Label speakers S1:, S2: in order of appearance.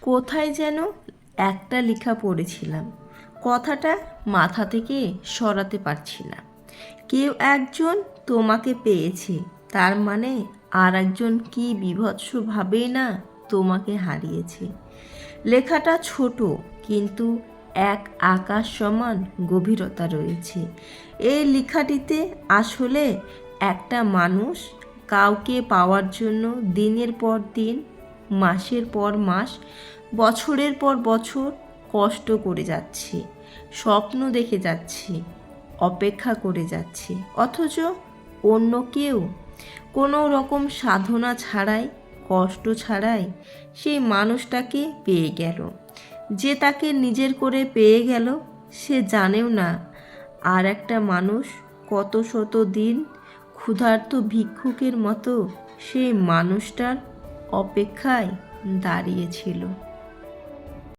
S1: কোথায় যেন একটা লেখা পড়েছিলাম, কথাটা মাথা থেকে সরাতে পারছি না। কেউ একজন তোমাকে পেয়েছে, তার মানে আর একজন কি বীভৎসভাবেই না তোমাকে হারিয়েছে। লেখাটা ছোট, কিন্তু এক আকাশ সমান গভীরতা রয়েছে এই লেখাটিতে। আসলে একটা মানুষ কাউকে পাওয়ার জন্য দিনের পর দিন, মাসের পর মাস, বছরের পর বছর কষ্ট করে যাচ্ছে, স্বপ্ন দেখে যাচ্ছে, অপেক্ষা করে যাচ্ছে, অথচ অন্য কেউ কোনো রকম সাধনা ছাড়াই, কষ্ট ছাড়াই সেই মানুষটাকে পেয়ে গেল। যে তাকে নিজের করে পেয়ে গেল, সে জানেও না আর একটা মানুষ কত শত দিন ক্ষুধার্ত ভিক্ষুকের মতো সেই মানুষটার অপেক্ষায় দাঁড়িয়েছিল।